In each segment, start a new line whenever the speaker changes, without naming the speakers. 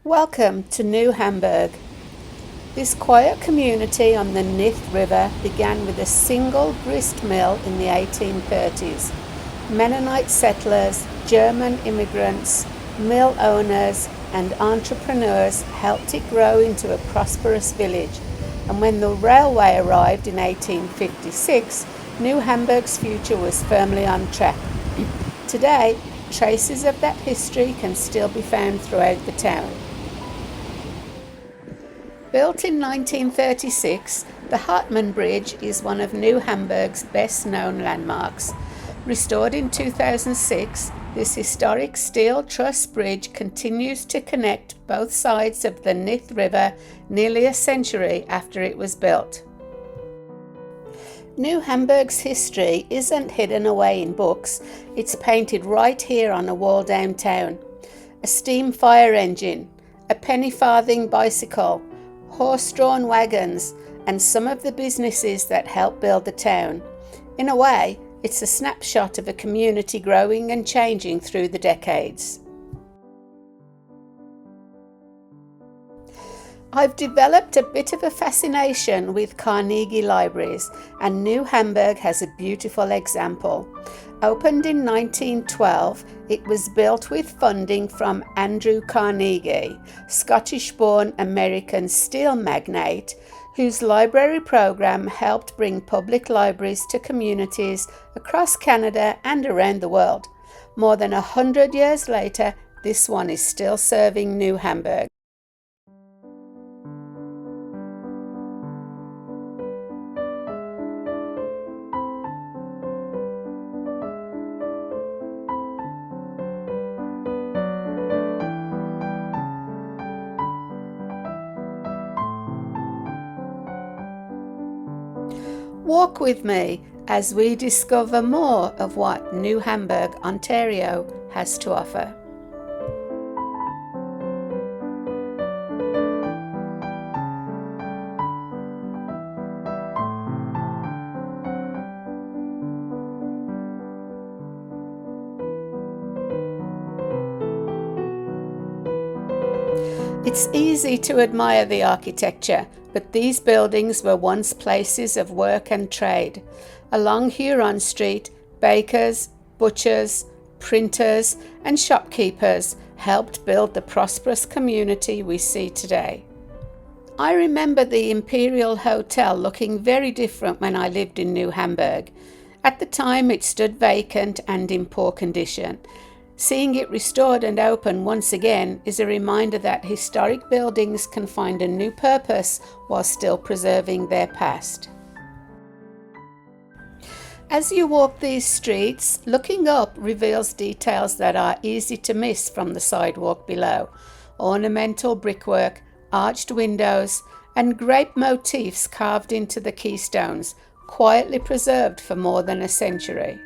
Welcome to New Hamburg. This quiet community on the Nith River began with a single grist mill in the 1830s. Mennonite settlers, German immigrants, mill owners and entrepreneurs helped it grow into a prosperous village, and when the railway arrived in 1856, New Hamburg's future was firmly on track. Today, traces of that history can still be found throughout the town. Built in 1936, the Hartman Bridge is one of New Hamburg's best-known landmarks. Restored in 2006, this historic steel truss bridge continues to connect both sides of the Nith River nearly a century after it was built. New Hamburg's history isn't hidden away in books, it's painted right here on a wall downtown. A steam fire engine, a penny farthing bicycle, horse-drawn wagons, and some of the businesses that helped build the town. In a way, it's a snapshot of a community growing and changing through the decades. I've developed a bit of a fascination with Carnegie libraries, and New Hamburg has a beautiful example. Opened in 1912, it was built with funding from Andrew Carnegie, Scottish-born American steel magnate, whose library program helped bring public libraries to communities across Canada and around the world. More than 100 years later, this one is still serving New Hamburg. Walk with me as we discover more of what New Hamburg, Ontario has to offer. It's easy to admire the architecture, but these buildings were once places of work and trade. Along Huron Street, bakers, butchers, printers, and shopkeepers helped build the prosperous community we see today. I remember the Imperial Hotel looking very different when I lived in New Hamburg. At the time, it stood vacant and in poor condition. Seeing it restored and open once again is a reminder that historic buildings can find a new purpose while still preserving their past. As you walk these streets, looking up reveals details that are easy to miss from the sidewalk below. Ornamental brickwork, arched windows, and grape motifs carved into the keystones, quietly preserved for more than a century.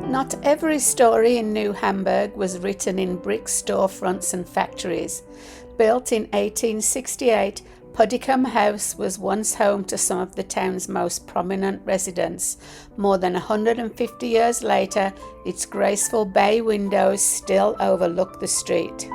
Not every story in New Hamburg was written in brick storefronts and factories. Built in 1868, Puddicombe House was once home to some of the town's most prominent residents. More than 150 years later, its graceful bay windows still overlook the street.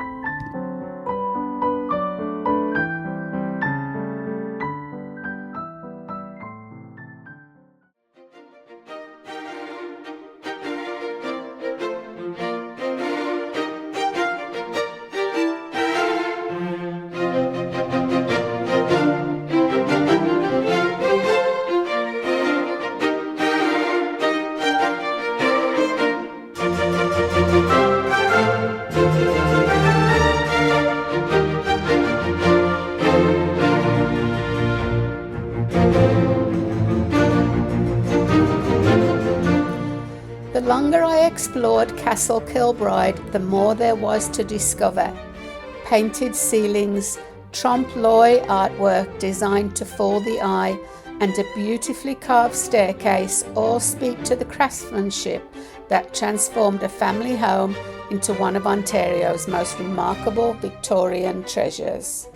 explored Castle Kilbride, the more there was to discover. Painted ceilings, trompe-l'oeil artwork designed to fool the eye, and a beautifully carved staircase all speak to the craftsmanship that transformed a family home into one of Ontario's most remarkable Victorian treasures.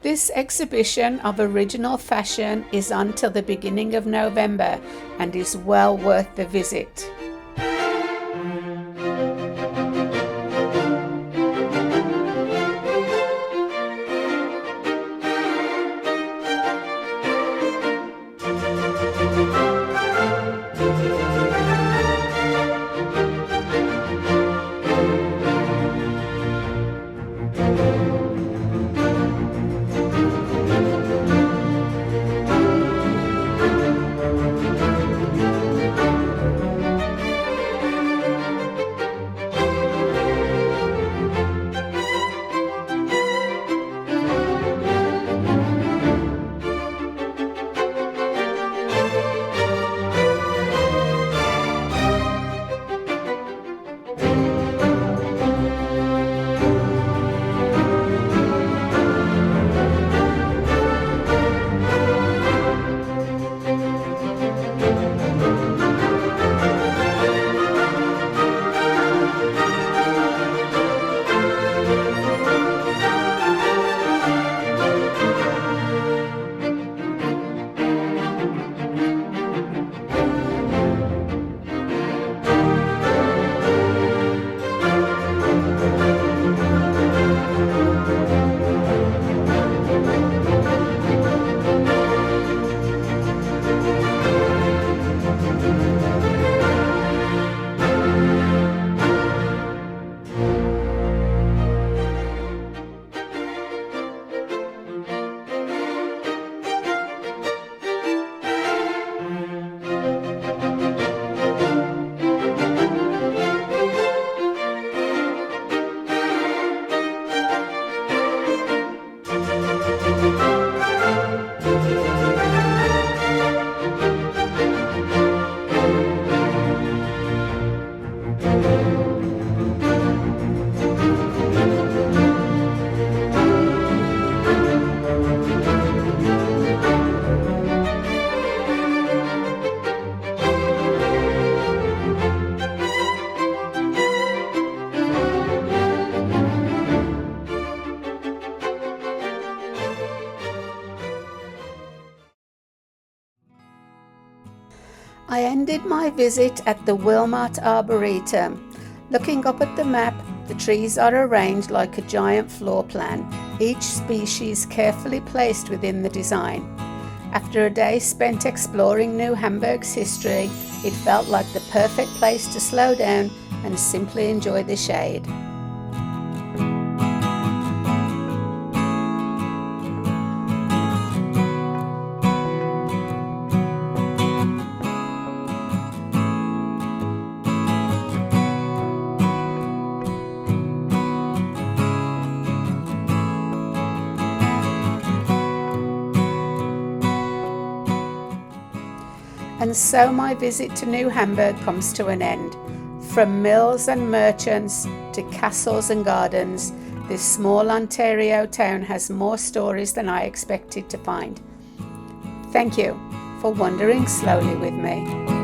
This exhibition of original fashion is on till the beginning of November and is well worth the visit. I ended my visit at the Wilmot Arboretum. Looking up at the map, the trees are arranged like a giant floor plan, each species carefully placed within the design. After a day spent exploring New Hamburg's history, it felt like the perfect place to slow down and simply enjoy the shade. And so my visit to New Hamburg comes to an end. From mills and merchants to castles and gardens, this small Ontario town has more stories than I expected to find. Thank you for wandering slowly with me.